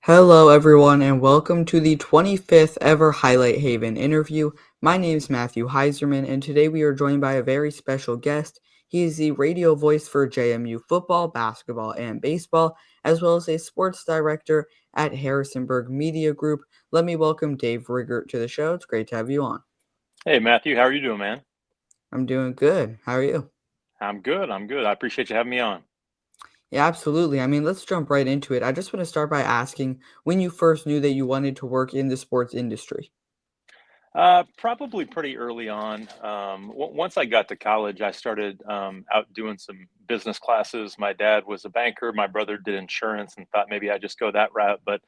Hello, everyone, and welcome to the 25th ever Highlight Haven interview. My name is Matthew Heiserman, and today we are joined by a very special guest. He is the radio voice for JMU football, basketball, and baseball, as well as a sports director at Harrisonburg Media Group. Let me welcome Dave Riggert to the show. It's great to have you on. Hey Matthew, how are you doing, man? I'm doing good. How are you? I'm good. I'm good. I appreciate you having me on. Yeah, absolutely. Let's jump right into it. I just want to start by asking when you first knew that you wanted to work in the sports industry. Probably pretty early on. Once I got to college, I started out doing some business classes. My dad was a banker. My brother did insurance, and thought maybe I'd just go that route. But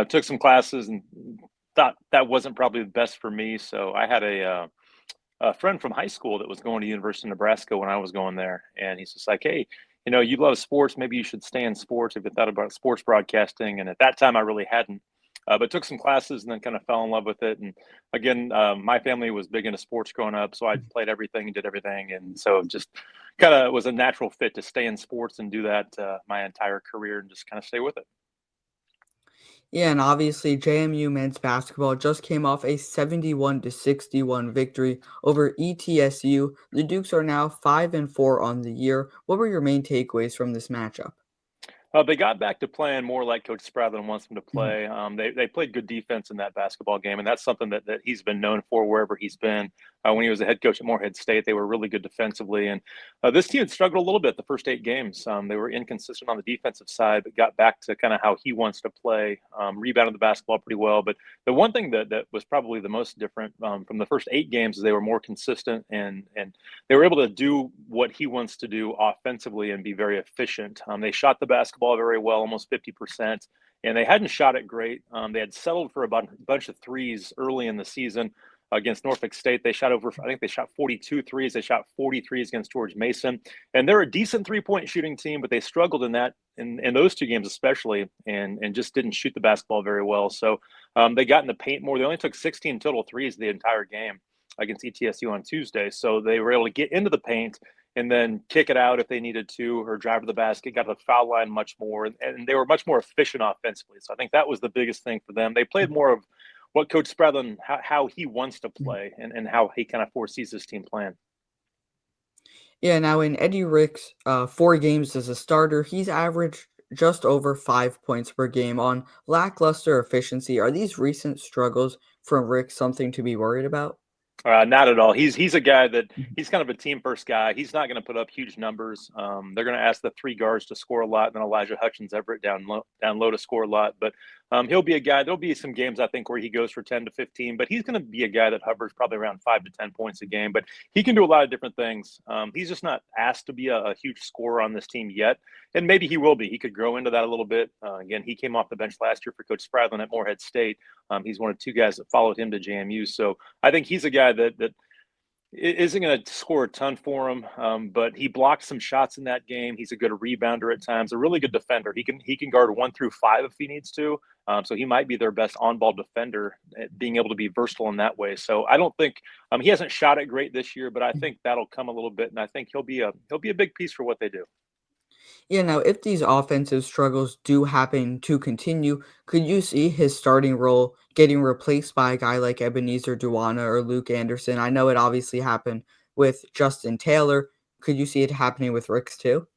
took some classes and thought that wasn't probably the best for me. So I had a friend from high school that was going to University of Nebraska when I was going there, and he's just like, "Hey, you love sports. Maybe you should stay in sports. Have you thought about sports broadcasting?" And at that time, I really hadn't, but took some classes and then kind of fell in love with it. And again, my family was big into sports growing up, so I played everything and did everything, and so just kind of was a natural fit to stay in sports and do that my entire career and just kind of stay with it. Yeah, and obviously JMU men's basketball just came off a 71 to 61 victory over ETSU. The Dukes are now 5 and 4 on the year. What were your main takeaways from this matchup? They got back to playing more like Coach Spradlin wants them to play. They played good defense in that basketball game, and that's something that he's been known for wherever he's been. When he was a head coach at Morehead State, they were really good defensively, and this team had struggled a little bit the first 8 games. They were inconsistent on the defensive side, but got back to kind of how he wants to play. Rebounded the basketball pretty well, but the one thing that was probably the most different from the first 8 games is they were more consistent and they were able to do what he wants to do offensively and be very efficient. They shot the basketball very well, almost 50%, and they hadn't shot it great. They had settled for about a bunch of threes early in the season against Norfolk State. I think they shot 42 threes. They shot 43s against George Mason. And they're a decent three-point shooting team, but they struggled in those 2 games especially, and just didn't shoot the basketball very well. So they got in the paint more. They only took 16 total threes the entire game against ETSU on Tuesday. So they were able to get into the paint and then kick it out if they needed to, or drive to the basket, got to the foul line much more. And they were much more efficient offensively. So I think that was the biggest thing for them. They played more of what Coach Spradlin, how he wants to play, and how he kind of foresees his team playing. Yeah, now in Eddie Rick's 4 games as a starter, he's averaged just over 5 points per game on lackluster efficiency. Are these recent struggles from Rick something to be worried about? Not at all. He's a guy that Mhm. he's kind of a team first guy. He's not going to put up huge numbers. They're going to ask the three guards to score a lot, and then Elijah Hutchins Everett down low to score a lot. But he'll be a guy. There'll be some games I think where he goes for 10 to 15, but he's going to be a guy that hovers probably around 5 to 10 points a game. But he can do a lot of different things. He's just not asked to be a huge scorer on this team yet, and maybe he will be. He could grow into that a little bit. Again, he came off the bench last year for Coach Spradlin at Morehead State. He's one of 2 guys that followed him to JMU. So I think he's a guy that isn't going to score a ton for him, but he blocked some shots in that game. He's a good rebounder at times, a really good defender. He can guard 1 through 5 if he needs to. So he might be their best on-ball defender, being able to be versatile in that way. So I don't think he hasn't shot it great this year, but I think that'll come a little bit, and I think he'll be a big piece for what they do. Yeah, now if these offensive struggles do happen to continue, could you see his starting role getting replaced by a guy like Ebenezer Duana or Luke Anderson? I know it obviously happened with Justin Taylor. Could you see it happening with Ricks too?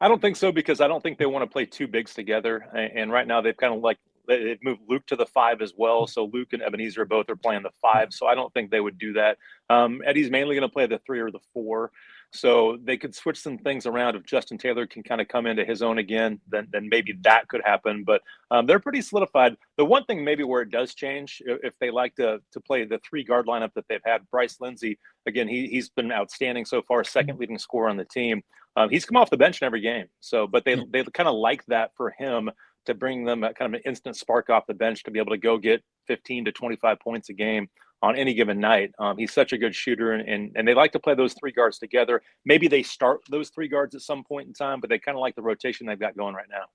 I don't think so because I don't think they want to play two bigs together. And right now they've kind of like they've moved Luke to the five as well. So Luke and Ebenezer both are playing the five. So I don't think they would do that. Eddie's mainly going to play the three or the four. So they could switch some things around if Justin Taylor can kind of come into his own again. Then maybe that could happen. But they're pretty solidified. The one thing maybe where it does change if they like to play the three guard lineup that they've had. Bryce Lindsey again. He's been outstanding so far, second leading scorer on the team. He's come off the bench in every game. So, but they kind of like that for him to bring them a kind of an instant spark off the bench to be able to go get 15 to 25 points a game on any given night. He's such a good shooter, and they like to play those three guards together. Maybe they start those three guards at some point in time, but they kind of like the rotation they've got going right now.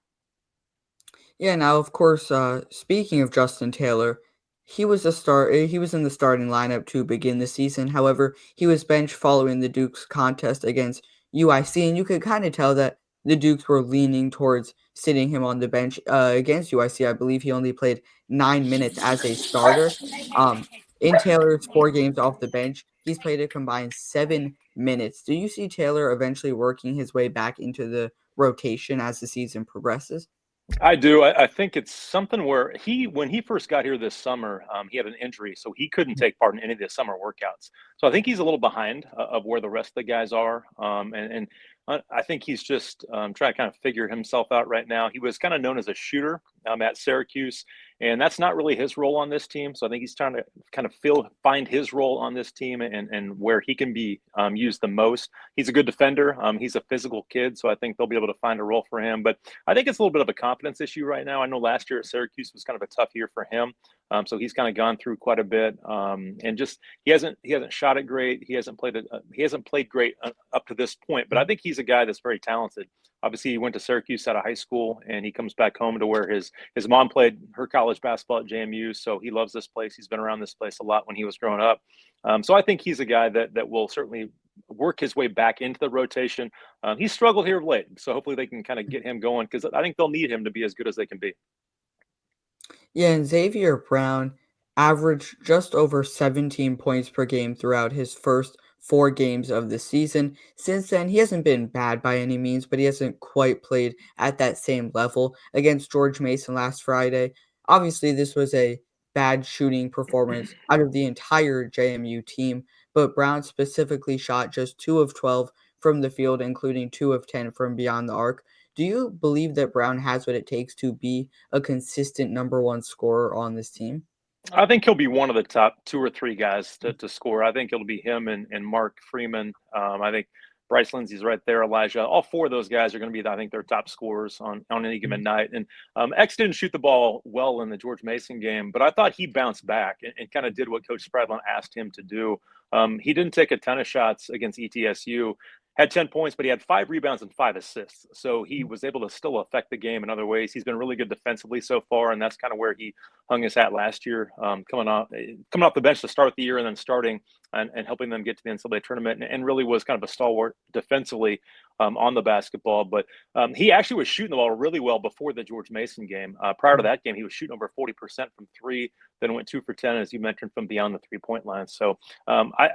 Yeah, now of course, speaking of Justin Taylor, he was in the starting lineup to begin the season. However, he was benched following the Duke's contest against UIC, and you could kind of tell that the Dukes were leaning towards sitting him on the bench against UIC. I believe he only played 9 minutes as a starter. Um, in Taylor's 4 games off the bench, he's played a combined 7 minutes. Do you see Taylor eventually working his way back into the rotation as the season progresses? I do. I think it's something where when he first got here this summer, he had an injury, so he couldn't take part in any of the summer workouts. So I think he's a little behind of where the rest of the guys are, and I think he's just trying to kind of figure himself out right now. He was kind of known as a shooter at Syracuse, and that's not really his role on this team. So I think he's trying to kind of find his role on this team and where he can be used the most. He's a good defender. He's a physical kid, so I think they'll be able to find a role for him. But I think it's a little bit of a confidence issue right now. I know last year at Syracuse was kind of a tough year for him, so he's kind of gone through quite a bit, and just he hasn't shot it great. He hasn't played great up to this point. But I think he's a guy that's very talented. Obviously, he went to Syracuse out of high school, and he comes back home to where his mom played her college basketball at JMU, so he loves this place. He's been around this place a lot when he was growing up. So I think he's a guy that will certainly work his way back into the rotation. He's struggled here of late, so hopefully they can kind of get him going because I think they'll need him to be as good as they can be. Yeah, and Xavier Brown averaged just over 17 points per game throughout his first 4 games of the season. Since then, he hasn't been bad by any means, but he hasn't quite played at that same level against George Mason last Friday. Obviously, this was a bad shooting performance out of the entire JMU team, but Brown specifically shot just 2 of 12 from the field, including 2 of 10 from beyond the arc. Do you believe that Brown has what it takes to be a consistent number one scorer on this team? I think he'll be one of the top two or three guys to score. I think it'll be him and Mark Freeman. I think Bryce Lindsey's right there. Elijah, all four of those guys are going to be, I think, their top scorers on any given night. And X didn't shoot the ball well in the George Mason game, but I thought he bounced back and kind of did what Coach Spradlin asked him to do. He didn't take a ton of shots against ETSU, had 10 points, but he had 5 rebounds and 5 assists. So he was able to still affect the game in other ways. He's been really good defensively so far, and that's kind of where he hung his hat last year, coming off the bench to start the year and then starting and helping them get to the NCAA tournament, and really was kind of a stalwart defensively on the basketball. But he actually was shooting the ball really well before the George Mason game. Prior to that game, he was shooting over 40% from three, then went 2 for 10, as you mentioned, from beyond the 3-point line. So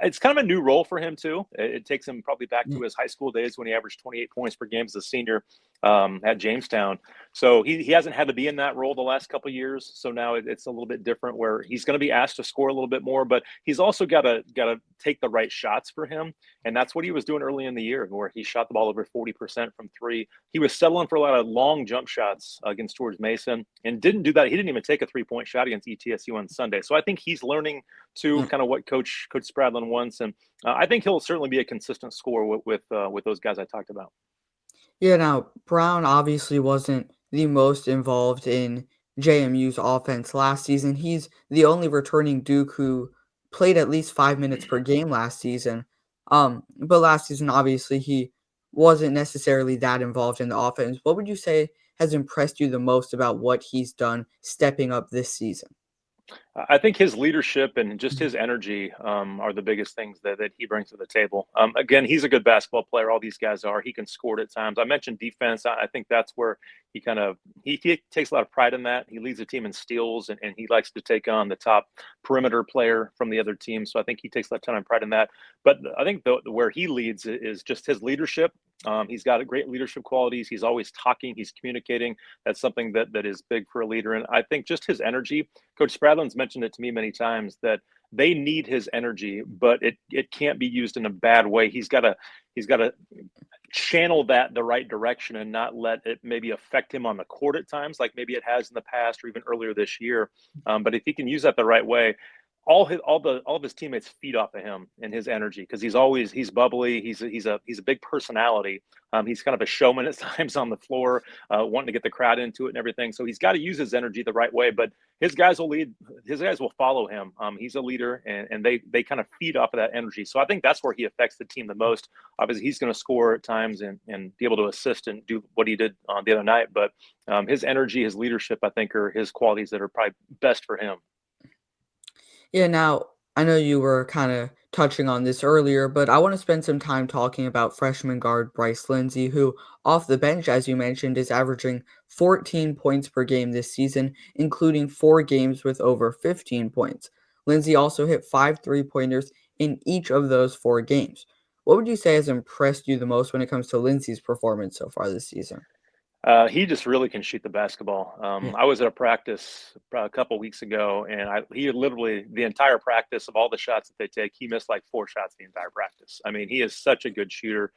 it's kind of a new role for him, too. It takes him probably back to his high school days when he averaged 28 points per game as a senior at Jamestown. So he hasn't had to be in that role the last couple of years. So now it's a little bit different where he's going to be asked to score a little bit more, but he's also got to take the right shots for him. And that's what he was doing early in the year, where he shot the ball over 40% from three. He was settling for a lot of long jump shots against George Mason and didn't do that. He didn't even take a 3-point shot against ETSU on Sunday. So I think he's learning to Yeah. kind of what Coach Spradlin wants. And I think he'll certainly be a consistent scorer with those guys I talked about. Yeah, now Brown obviously wasn't the most involved in JMU's offense last season. He's the only returning Duke who played at least 5 minutes per game last season. But last season, obviously, he wasn't necessarily that involved in the offense. What would you say has impressed you the most about what he's done stepping up this season? I think his leadership and just his energy are the biggest things that he brings to the table. Again, he's a good basketball player. All these guys are. He can score at times. I mentioned defense. I think that's where he takes a lot of pride in that. He leads the team in steals, and he likes to take on the top perimeter player from the other team. So I think he takes a ton of pride in that. But I think where he leads is just his leadership. He's got great leadership qualities. He's always talking. He's communicating. That's something that is big for a leader. And I think just his energy. Coach Spradlin's mentioned it to me many times that they need his energy, but it can't be used in a bad way. He's got to channel that the right direction and not let it maybe affect him on the court at times, like maybe it has in the past or even earlier this year. But if he can use that the right way, all of his teammates feed off of him and his energy because he's bubbly. He's a big personality. He's kind of a showman at times on the floor, wanting to get the crowd into it and everything. So he's got to use his energy the right way. But his guys will lead. His guys will follow him. He's a leader, and they kind of feed off of that energy. So I think that's where he affects the team the most. Obviously, he's going to score at times and be able to assist and do what he did the other night. But his energy, his leadership, I think, are his qualities that are probably best for him. Yeah, now I know you were kind of touching on this earlier, but I want to spend some time talking about freshman guard Bryce Lindsey, who, off the bench, as you mentioned, is averaging 14 points per game this season, including 4 games with over 15 points. Lindsey also hit 5 3-pointers in each of those 4 games. What would you say has impressed you the most when it comes to Lindsey's performance so far this season? He just really can shoot the basketball. Yeah. I was at a practice a couple weeks ago, and he literally the entire practice of all the shots that they take, he missed like 4 shots the entire practice. I mean, he is such a good shooter.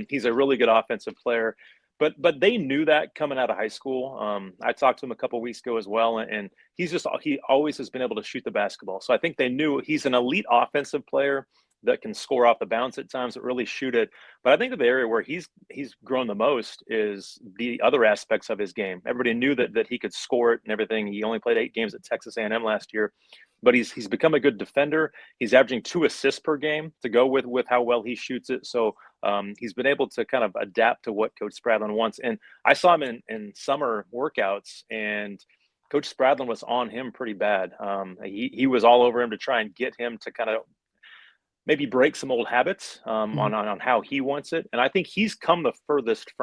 He's a really good offensive player, but they knew that coming out of high school. I talked to him a couple weeks ago as well, and he always has been able to shoot the basketball. So I think they knew he's an elite offensive player that can score off the bounce at times, that really shoot it. But I think the area where he's grown the most is the other aspects of his game. Everybody knew that he could score it and everything. He only played 8 games at Texas A&M last year, but he's become a good defender. He's averaging 2 assists per game to go with how well he shoots it. So he's been able to kind of adapt to what Coach Spradlin wants. And I saw him in summer workouts, and Coach Spradlin was on him pretty bad. He was all over him to try and get him to kind of maybe break some old habits Mhm. on how he wants it. And I think he's come the furthest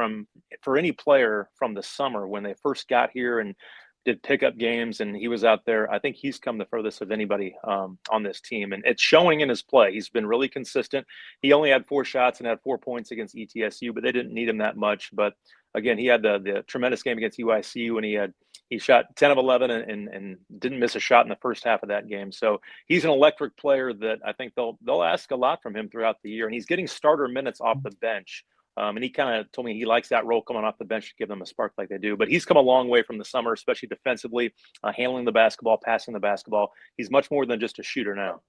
for any player from the summer when they first got here and did pickup games and he was out there. I think he's come the furthest of anybody on this team, and it's showing in his play. He's been really consistent. He only had 4 shots and had 4 points against ETSU, but they didn't need him that much. But again, he had the tremendous game against UICU, and he shot 10 of 11 and didn't miss a shot in the first half of that game. So he's an electric player that I think they'll ask a lot from him throughout the year, and he's getting starter minutes off the bench. And he kind of told me he likes that role coming off the bench to give them a spark like they do. But he's come a long way from the summer, especially defensively, handling the basketball, passing the basketball. He's much more than just a shooter now.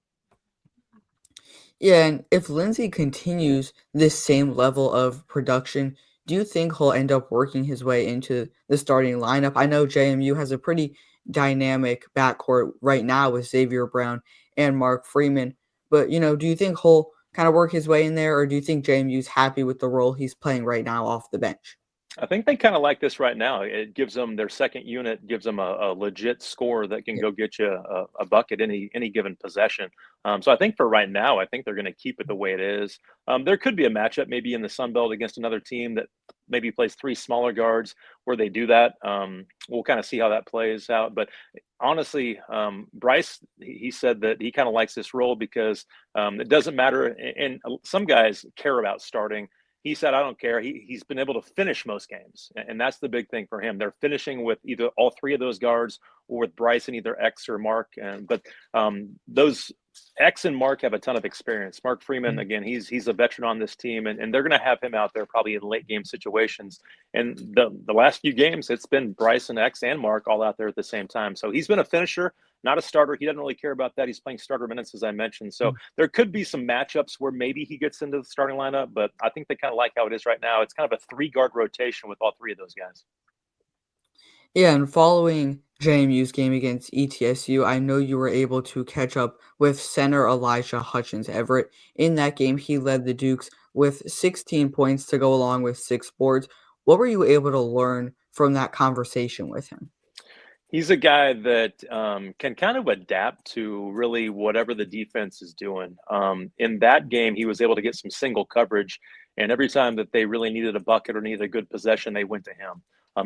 Yeah, and if Lindsey continues this same level of production, do you think he'll end up working his way into the starting lineup? I know JMU has a pretty dynamic backcourt right now with Xavier Brown and Mark Freeman, but do you think he'll kind of work his way in there, or do you think JMU's happy with the role he's playing right now off the bench? I think they kind of like this right now. It gives them their second unit, gives them a legit score that can Yeah. go get you a bucket any given possession. So I think for right now, I think they're going to keep it the way it is. There could be a matchup maybe in the Sun Belt against another team that maybe plays 3 smaller guards where they do that. We'll kind of see how that plays out. But honestly, Bryce, he said that he kind of likes this role because it doesn't matter. And some guys care about starting. He said, I don't care. He's been able to finish most games. And that's the big thing for him. They're finishing with either all 3 of those guards or with Bryce and either X or Mark. But those X and Mark have a ton of experience. Mark Freeman, Mhm. again, he's a veteran on this team, and they're going to have him out there probably in late game situations. And the last few games, it's been Bryce and X and Mark all out there at the same time. So he's been a finisher, not a starter. He doesn't really care about that. He's playing starter minutes, as I mentioned. So there could be some matchups where maybe he gets into the starting lineup, but I think they kind of like how it is right now. It's kind of a 3 guard rotation with all 3 of those guys. Yeah, and following JMU's game against ETSU, I know you were able to catch up with center Elijah Hutchins Everett. In that game, he led the Dukes with 16 points to go along with 6 boards. What were you able to learn from that conversation with him? He's a guy that can kind of adapt to really whatever the defense is doing. In that game, he was able to get some single coverage, and every time that they really needed a bucket or needed a good possession, they went to him.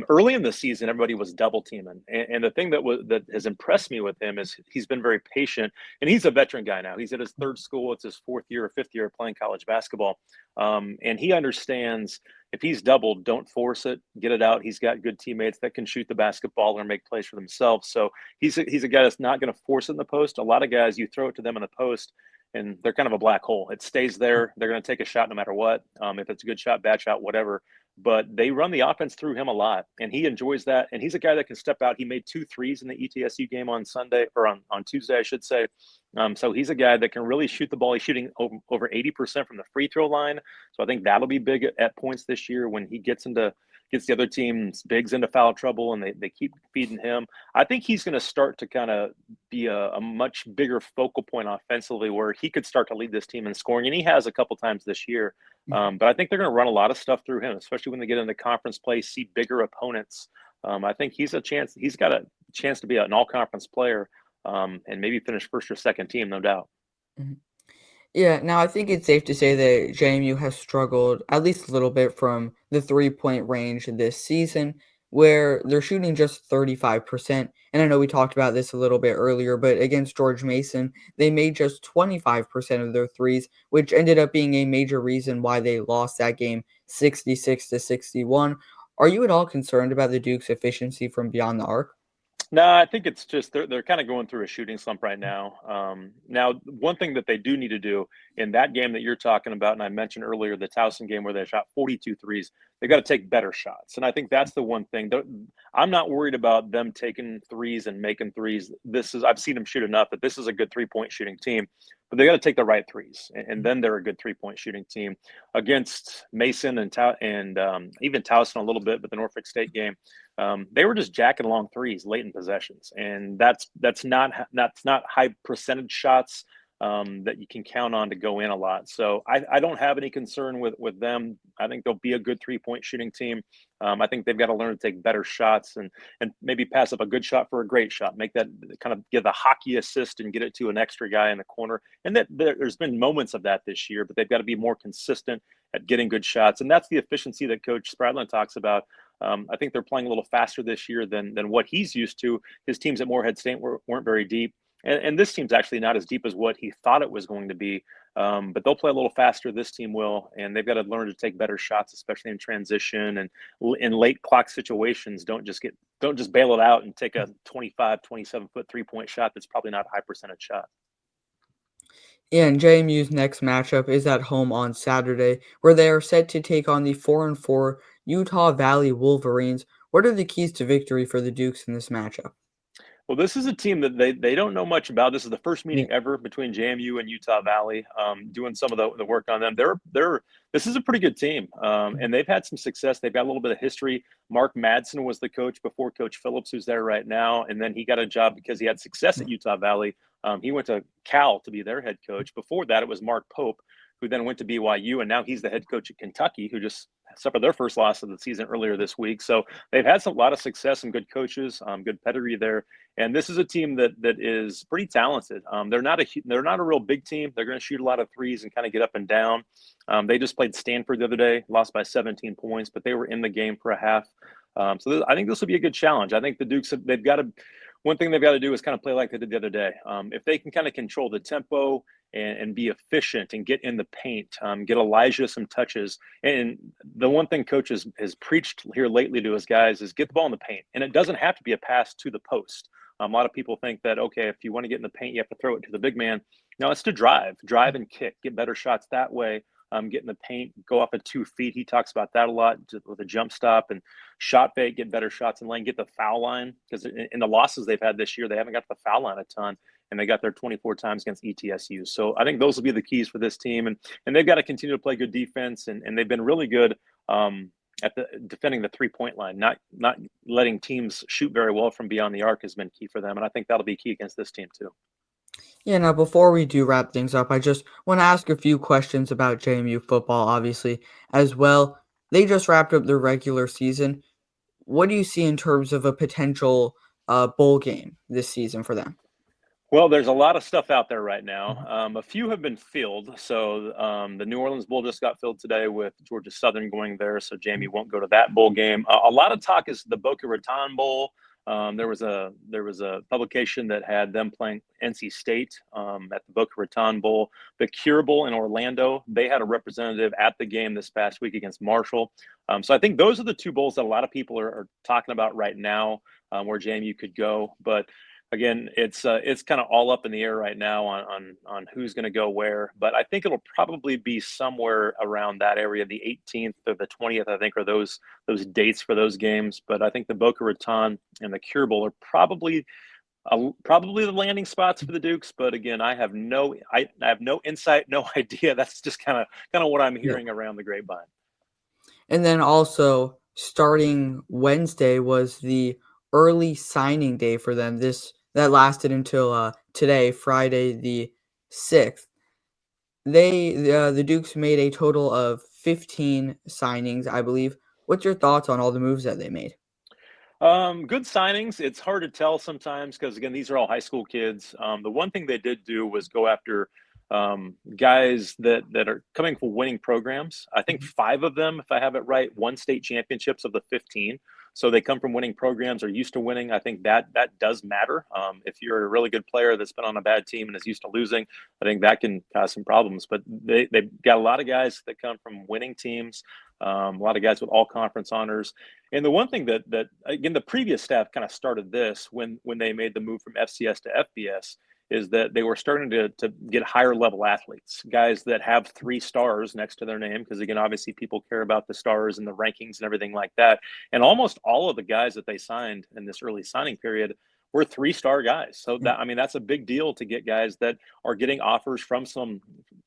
Early in the season, everybody was double teaming, and the thing that has impressed me with him is he's been very patient, and he's a veteran guy now. He's at his third school; it's his fourth year or fifth year playing college basketball, and he understands if he's doubled, don't force it, get it out. He's got good teammates that can shoot the basketball or make plays for themselves. So he's a guy that's not going to force it in the post. A lot of guys, you throw it to them in the post, and they're kind of a black hole. It stays there. They're going to take a shot no matter what. If it's a good shot, bad shot, whatever. But they run the offense through him a lot, and he enjoys that. And he's a guy that can step out. He made 2 threes in the ETSU game on Sunday, or on Tuesday, I should say. So he's a guy that can really shoot the ball. He's shooting over 80% from the free throw line. So I think that'll be big at points this year when he gets the other team's bigs into foul trouble and they keep feeding him. I think he's going to start to kind of be a much bigger focal point offensively where he could start to lead this team in scoring. And he has a couple times this year. But I think they're going to run a lot of stuff through him, especially when they get into conference play, see bigger opponents. I think he's got a chance to be an all conference player and maybe finish first or second team, no doubt. Mhm. Yeah, now I think it's safe to say that JMU has struggled at least a little bit from the 3-point range this season, where they're shooting just 35%. And I know we talked about this a little bit earlier, but against George Mason, they made just 25% of their threes, which ended up being a major reason why they lost that game 66 to 61. Are you at all concerned about the Duke's efficiency from beyond the arc? No, I think it's just they're kind of going through a shooting slump right now. Now, one thing that they do need to do in that game that you're talking about, and I mentioned earlier, the Towson game where they shot 42 threes, they got to take better shots. And I think that's the one thing. I'm not worried about them taking threes and making threes. I've seen them shoot enough that this is a good 3-point shooting team, but they got to take the right threes, and then they're a good 3-point shooting team against Mason and even Towson a little bit, but the Norfolk State game. They were just jacking along threes late in possessions, and that's not high percentage shots that you can count on to go in a lot. So I don't have any concern with them. I think they'll be a good 3-point shooting team. I think they've got to learn to take better shots and maybe pass up a good shot for a great shot. Make that kind of give the hockey assist and get it to an extra guy in the corner. And there's been moments of that this year, but they've got to be more consistent at getting good shots. And that's the efficiency that Coach Spradlin talks about. I think they're playing a little faster this year than what he's used to. His teams at Morehead State weren't very deep, and this team's actually not as deep as what he thought it was going to be. But they'll play a little faster. This team will, and they've got to learn to take better shots, especially in transition and in late clock situations. Don't just bail it out and take a 25, 27-foot 3-point shot that's probably not a high percentage shot. Yeah, and JMU's next matchup is at home on Saturday, where they are set to take on the 4-4 Utah Valley Wolverines. What are the keys to victory for the Dukes in this matchup? Well, this is a team that they don't know much about. This is the first Yeah. meeting ever between JMU and Utah Valley. Doing some of the work on them. This is a pretty good team, and they've had some success. They've got a little bit of history. Mark Madsen was the coach before Coach Phillips, who's there right now, and then he got a job because he had success at Utah Valley. He went to Cal to be their head coach. Before that, it was Mark Pope, who then went to BYU, and now he's the head coach at Kentucky, who just suffered their first loss of the season earlier this week. So they've had a lot of success and good coaches, good pedigree there. And this is a team that is pretty talented. They're not a real big team. They're going to shoot a lot of threes and kind of get up and down. They just played Stanford the other day, lost by 17 points, but they were in the game for a half. I think this will be a good challenge. I think the Dukes they've got to. One thing they've got to do is kind of play like they did the other day. If they can kind of control the tempo and be efficient and get in the paint, get Elijah some touches. And the one thing coach has preached here lately to his guys is get the ball in the paint. And it doesn't have to be a pass to the post. A lot of people think that, okay, if you want to get in the paint, you have to throw it to the big man. No, it's to drive and kick, get better shots that way. Get in the paint, go up at 2 feet. He talks about that a lot with a jump stop and shot fake, get better shots in lane, get the foul line. Because in the losses they've had this year, they haven't got the foul line a ton, and they got there 24 times against ETSU. So I think those will be the keys for this team, and they've got to continue to play good defense, and they've been really good. At the defending the 3-point line, not letting teams shoot very well from beyond the arc has been key for them, and I think that'll be key against this team too. Yeah, now before we do wrap things up, I just want to ask a few questions about JMU football, obviously, as well. They just wrapped up their regular season. What do you see in terms of a potential bowl game this season for them? Well, there's a lot of stuff out there right now. Mhm. A few have been filled. So the New Orleans Bowl just got filled today with Georgia Southern going there. So Jamie won't go to that bowl game. A lot of talk is the Boca Raton Bowl. There was a publication that had them playing NC State at the Boca Raton Bowl. The Cure Bowl in Orlando, they had a representative at the game this past week against Marshall. So I think those are the two bowls that a lot of people are talking about right now, where JMU could go. But again, it's kind of all up in the air right now on who's going to go where. But I think it'll probably be somewhere around that area, the 18th or the 20th. I think are those dates for those games. But I think the Boca Raton and the Cure Bowl are probably the landing spots for the Dukes. But again, I have no insight, no idea. That's just kind of what I'm Yeah. hearing around the grapevine. And then also starting Wednesday was the early signing day for them. This that lasted until today, Friday the 6th. The Dukes made a total of 15 signings, I believe. What's your thoughts on all the moves that they made? Good signings. It's hard to tell sometimes because again, these are all high school kids. The one thing they did do was go after guys that are coming from winning programs. I think Mhm. 5 of them, if I have it right, won state championships of the 15. So they come from winning programs, are used to winning. I think that does matter. If you're a really good player that's been on a bad team and is used to losing, I think that can cause some problems. But they've got a lot of guys that come from winning teams, a lot of guys with all conference honors. And the one thing that again, the previous staff kind of started this when they made the move from FCS to FBS, is that they were starting to get higher level athletes, guys that have 3 stars next to their name. Because again, obviously people care about the stars and the rankings and everything like that. And almost all of the guys that they signed in this early signing period were 3-star guys. So Yeah. that, I mean, that's a big deal to get guys that are getting offers from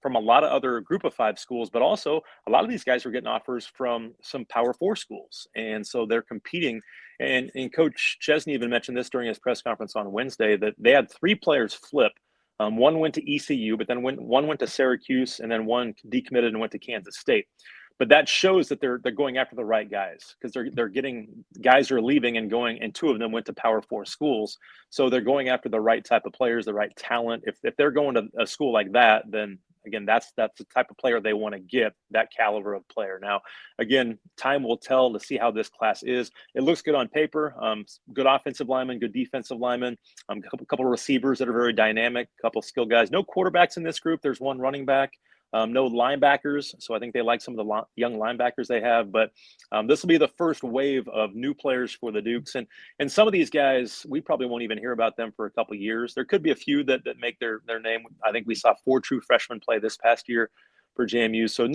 a lot of other group of 5 schools, but also a lot of these guys are getting offers from some Power 4 schools. And so they're competing. And Coach Chesney even mentioned this during his press conference on Wednesday, that they had 3 players flip. One went to ECU, but then one went to Syracuse, and then one decommitted and went to Kansas State. But that shows that they're going after the right guys, because they're getting guys are leaving and going, and 2 of them went to Power 4 schools. So they're going after the right type of players, the right talent. If they're going to a school like that, then again, that's the type of player they want to get, that caliber of player. Now, again, time will tell to see how this class is. It looks good on paper. Good offensive linemen, good defensive linemen, a couple of receivers that are very dynamic, a couple of skill guys. No quarterbacks in this group. There's one running back. No linebackers, so I think they like some of the young linebackers they have. But this will be the first wave of new players for the Dukes, and some of these guys we probably won't even hear about them for a couple of years. There could be a few that make their name. I think we saw 4 true freshmen play this past year for JMU. So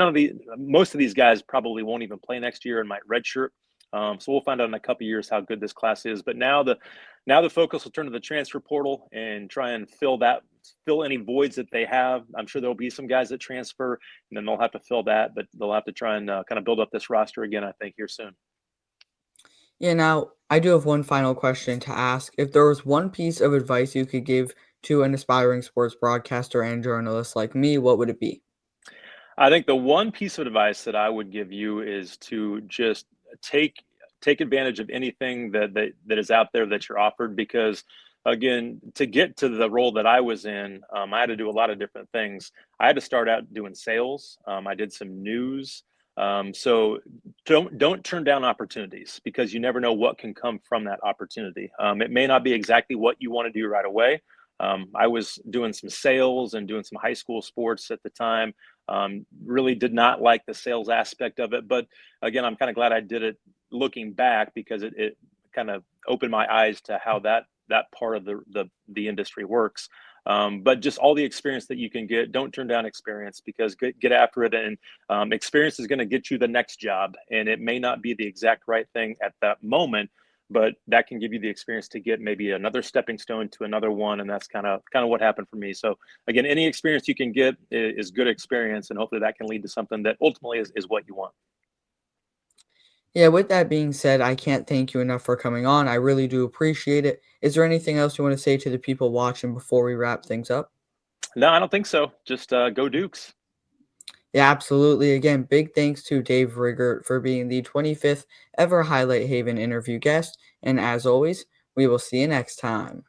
most of these guys probably won't even play next year and might redshirt. So we'll find out in a couple of years how good this class is. But now the focus will turn to the transfer portal and try and fill any voids that they have. I'm sure there'll be some guys that transfer, and then they'll have to fill that. But they'll have to try and kind of build up this roster again, I think, here soon. Yeah, now I do have one final question to ask. If there was one piece of advice you could give to an aspiring sports broadcaster and journalist like me, what would it be? I think the one piece of advice that I would give you is to just take take advantage of anything that is out there that you're offered. Because again, to get to the role that I was in, I had to do a lot of different things. I had to start out doing sales. I did some news. So don't turn down opportunities, because you never know what can come from that opportunity. It may not be exactly what you want to do right away. I was doing some sales and doing some high school sports at the time. Really did not like the sales aspect of it, but again, I'm kind of glad I did it looking back, because it kind of opened my eyes to how that part of the industry works. But just all the experience that you can get, don't turn down experience, because get after it. And experience is going to get you the next job, and it may not be the exact right thing at that moment, but that can give you the experience to get maybe another stepping stone to another one. And that's kind of what happened for me. So again, any experience you can get is good experience, and hopefully that can lead to something that ultimately is what you want. Yeah, with that being said, I can't thank you enough for coming on. I really do appreciate it. Is there anything else you want to say to the people watching before we wrap things up? No, I don't think so. Just go Dukes. Yeah, absolutely. Again, big thanks to Dave Riggert for being the 25th ever Highlight Haven interview guest. And as always, we will see you next time.